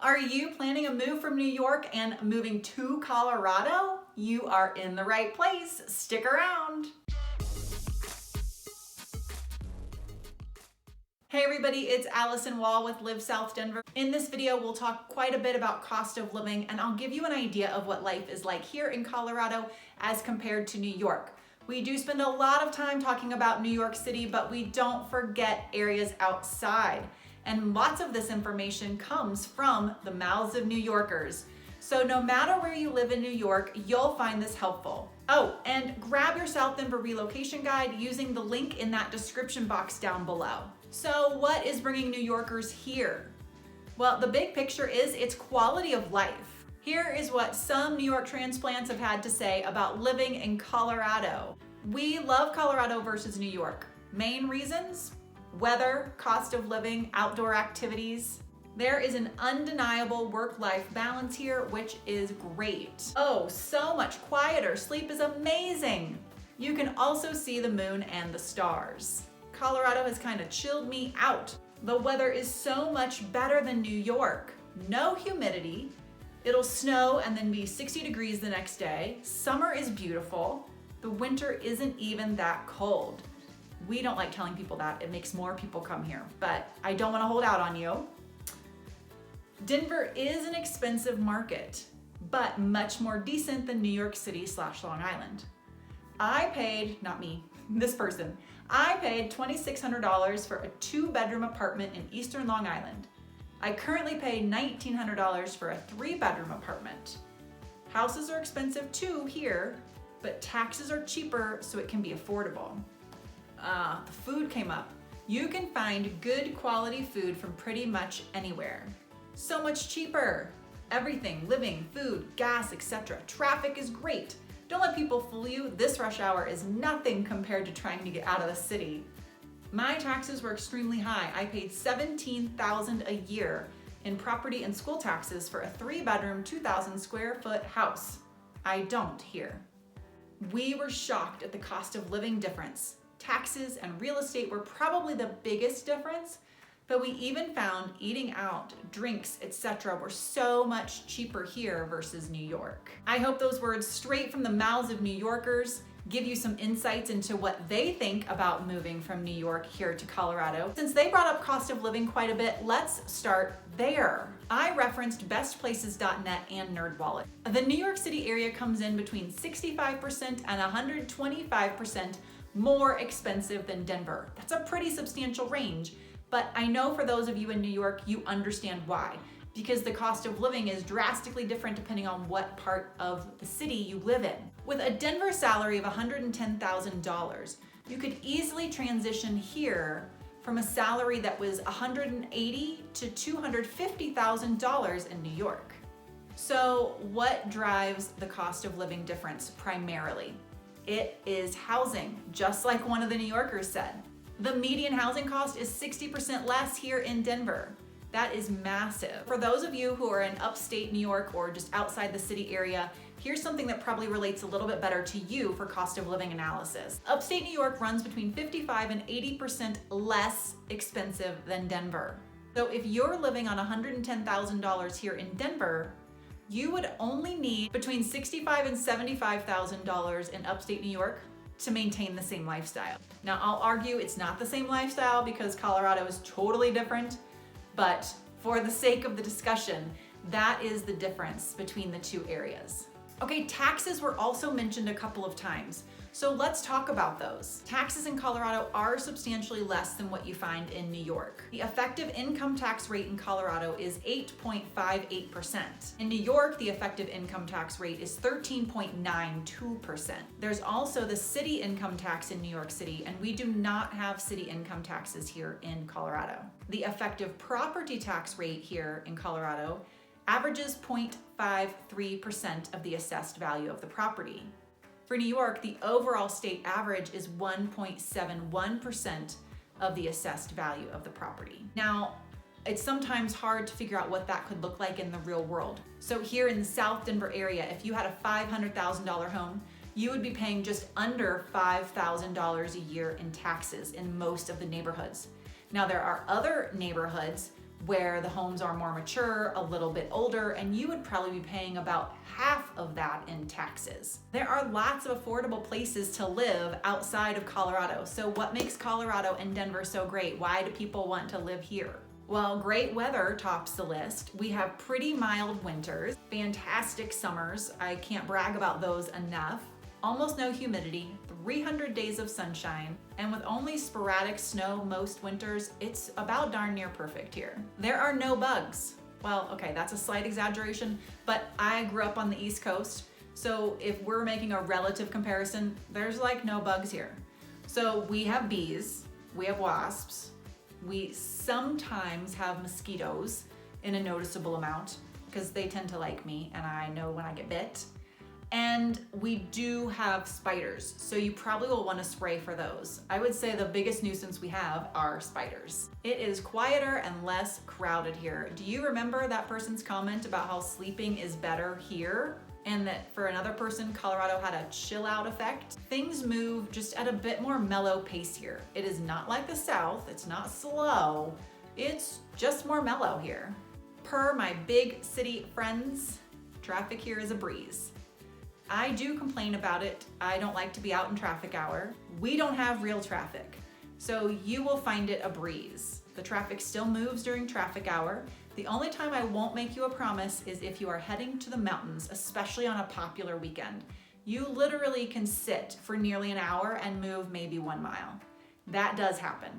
Are you planning a move from New York and moving to Colorado? You are in the right place. Stick around. Hey everybody, it's Alyson Wahl with Live South Denver. In this video, we'll talk quite a bit about cost of living, and I'll give you an idea of what life is like here in Colorado as compared to New York. We do spend a lot of time talking about New York City, but we don't forget areas outside. And lots of this information comes from the mouths of New Yorkers. So no matter where you live in New York, you'll find this helpful. Oh, and grab your South Denver relocation guide using the link in that description box down below. So what is bringing New Yorkers here? Well, the big picture is its quality of life. Here is what some New York transplants have had to say about living in Colorado. We love Colorado versus New York. Main reasons? Weather, cost of living, outdoor activities. There is an undeniable work-life balance here, which is great. Oh, so much quieter. Sleep is amazing. You can also see the moon and the stars. Colorado has kind of chilled me out. The weather is so much better than New York. No humidity. It'll snow and then be 60 degrees the next day. Summer is beautiful. The winter isn't even that cold. We don't like telling people that. It makes more people come here, but I don't want to hold out on you. Denver is an expensive market, but much more decent than New York City / Long Island. I paid, not me, this person, I paid $2,600 for a 2-bedroom apartment in Eastern Long Island. I currently pay $1,900 for a 3-bedroom apartment. Houses are expensive too here, but taxes are cheaper, so it can be affordable. The food came up. You can find good quality food from pretty much anywhere. So much cheaper. Everything, living, food, gas, etc. Traffic is great. Don't let people fool you. This rush hour is nothing compared to trying to get out of the city. My taxes were extremely high. I paid $17,000 a year in property and school taxes for a 3-bedroom, 2,000 square foot house. I don't here. We were shocked at the cost of living difference. Taxes and real estate were probably the biggest difference, but we even found eating out, drinks, etc. were so much cheaper here versus New York. I hope those words straight from the mouths of New Yorkers give you some insights into what they think about moving from New York here to Colorado. Since they brought up cost of living quite a bit, let's start there. I referenced bestplaces.net and NerdWallet. The New York City area comes in between 65% and 125% more expensive than Denver. That's a pretty substantial range, but I know for those of you in New York, you understand why, because the cost of living is drastically different depending on what part of the city you live in. With a Denver salary of $110,000, you could easily transition here from a salary that was $180,000 to $250,000 in New York. So what drives the cost of living difference primarily? It is housing, just like one of the New Yorkers said. The median housing cost is 60% less here in Denver. That is massive. For those of you who are in upstate New York or just outside the city area, here's something that probably relates a little bit better to you for cost of living analysis. Upstate New York runs between 55 and 80% less expensive than Denver. So if you're living on $110,000 here in Denver, you would only need between $65,000 and $75,000 in upstate New York to maintain the same lifestyle. Now, I'll argue it's not the same lifestyle because Colorado is totally different, but for the sake of the discussion, that is the difference between the two areas. Okay, taxes were also mentioned a couple of times. So let's talk about those. Taxes in Colorado are substantially less than what you find in New York. The effective income tax rate in Colorado is 8.58%. In New York, the effective income tax rate is 13.92%. There's also the city income tax in New York City, and we do not have city income taxes here in Colorado. The effective property tax rate here in Colorado averages 0.53% of the assessed value of the property. For New York, the overall state average is 1.71% of the assessed value of the property. Now, it's sometimes hard to figure out what that could look like in the real world. So here in the South Denver area, if you had a $500,000 home, you would be paying just under $5,000 a year in taxes in most of the neighborhoods. Now, there are other neighborhoods where the homes are more mature, a little bit older, and you would probably be paying about half of that in taxes. There are lots of affordable places to live outside of Colorado. So what makes Colorado and Denver so great? Why do people want to live here? Well, great weather tops the list. We have pretty mild winters, fantastic summers. I can't brag about those enough. Almost no humidity, 300 days of sunshine, and with only sporadic snow most winters, it's about darn near perfect here. There are no bugs. Well, okay, that's a slight exaggeration, but I grew up on the East Coast, so if we're making a relative comparison, there's like no bugs here. So we have bees, we have wasps, we sometimes have mosquitoes in a noticeable amount because they tend to like me and I know when I get bit. And we do have spiders, so you probably will want to spray for those. I would say the biggest nuisance we have are spiders. It is quieter and less crowded here. Do you remember that person's comment about how sleeping is better here? And that for another person, Colorado had a chill out effect? Things move just at a bit more mellow pace here. It is not like the South, it's not slow, it's just more mellow here. Per my big city friends, traffic here is a breeze. I do complain about it. I don't like to be out in traffic hour. We don't have real traffic, so you will find it a breeze. The traffic still moves during traffic hour. The only time I won't make you a promise is if you are heading to the mountains, especially on a popular weekend. You literally can sit for nearly an hour and move maybe 1 mile. That does happen.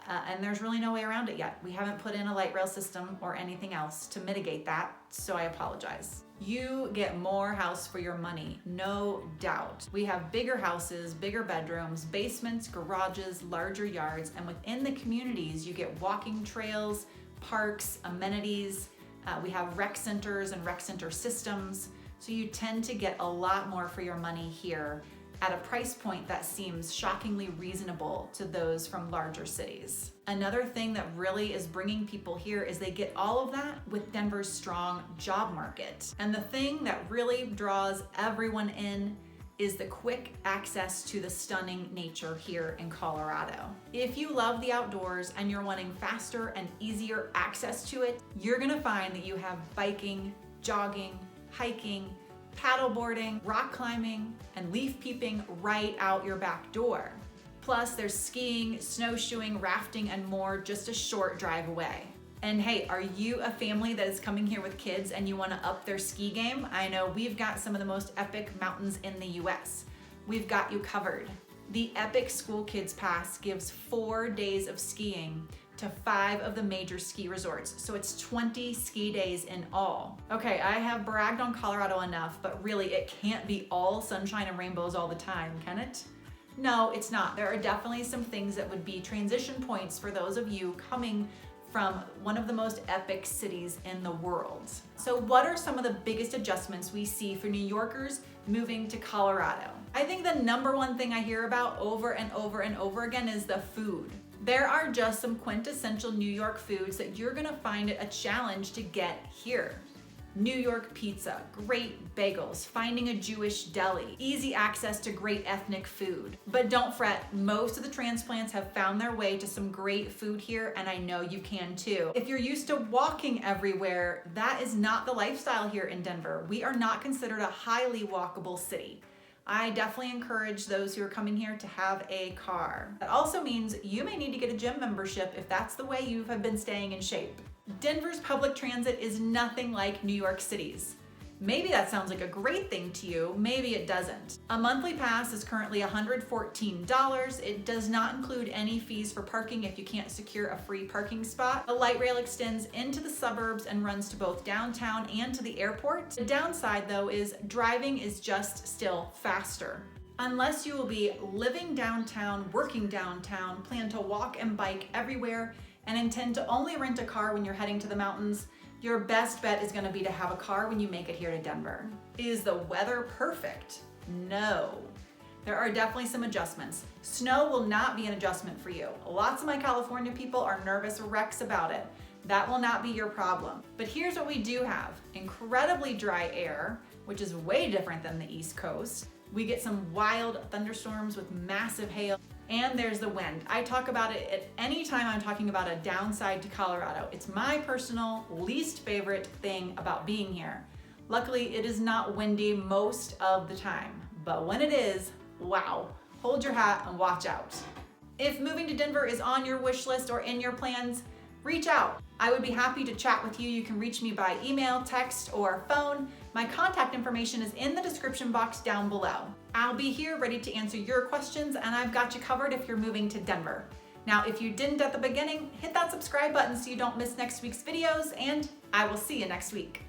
And there's really no way around it yet. We haven't put in a light rail system or anything else to mitigate that, so I apologize. You get more house for your money, no doubt. We have bigger houses, bigger bedrooms, basements, garages, larger yards, and within the communities, you get walking trails, parks, amenities. We have rec centers and rec center systems. So you tend to get a lot more for your money here at a price point that seems shockingly reasonable to those from larger cities. Another thing that really is bringing people here is they get all of that with Denver's strong job market. And the thing that really draws everyone in is the quick access to the stunning nature here in Colorado. If you love the outdoors and you're wanting faster and easier access to it, you're gonna find that you have biking, jogging, hiking, paddleboarding, rock climbing, and leaf peeping right out your back door. Plus, there's skiing, snowshoeing, rafting, and more just a short drive away. And hey, are you a family that is coming here with kids and you want to up their ski game? I know we've got some of the most epic mountains in the US. We've got you covered. The Epic School Kids Pass gives 4 days of skiing to 5 of the major ski resorts. So it's 20 ski days in all. Okay, I have bragged on Colorado enough, but really it can't be all sunshine and rainbows all the time, can it? No, it's not. There are definitely some things that would be transition points for those of you coming from one of the most epic cities in the world. So what are some of the biggest adjustments we see for New Yorkers moving to Colorado? I think the number one thing I hear about over and over and over again is the food. There are just some quintessential New York foods that you're gonna find it a challenge to get here. New York pizza, great bagels, finding a Jewish deli, easy access to great ethnic food. But don't fret, most of the transplants have found their way to some great food here, and I know you can too. If you're used to walking everywhere, that is not the lifestyle here in Denver. We are not considered a highly walkable city. I definitely encourage those who are coming here to have a car. That also means you may need to get a gym membership if that's the way you have been staying in shape. Denver's public transit is nothing like New York City's. Maybe that sounds like a great thing to you, maybe it doesn't. A monthly pass is currently $114. It does not include any fees for parking if you can't secure a free parking spot. The light rail extends into the suburbs and runs to both downtown and to the airport. The downside though is driving is just still faster. Unless you will be living downtown, working downtown, plan to walk and bike everywhere, and intend to only rent a car when you're heading to the mountains, your best bet is gonna be to have a car when you make it here to Denver. Is the weather perfect? No. There are definitely some adjustments. Snow will not be an adjustment for you. Lots of my California people are nervous wrecks about it. That will not be your problem. But here's what we do have. Incredibly dry air, which is way different than the East Coast. We get some wild thunderstorms with massive hail. and there's the wind. I talk about it at any time I'm talking about a downside to Colorado. It's my personal least favorite thing about being here. Luckily, it is not windy most of the time, but when it is, wow, hold your hat and watch out. If moving to Denver is on your wish list or in your plans, reach out. I would be happy to chat with you. You can reach me by email, text, or phone. My contact information is in the description box down below. I'll be here ready to answer your questions, and I've got you covered if you're moving to Denver. Now, if you didn't at the beginning, hit that subscribe button so you don't miss next week's videos, and I will see you next week.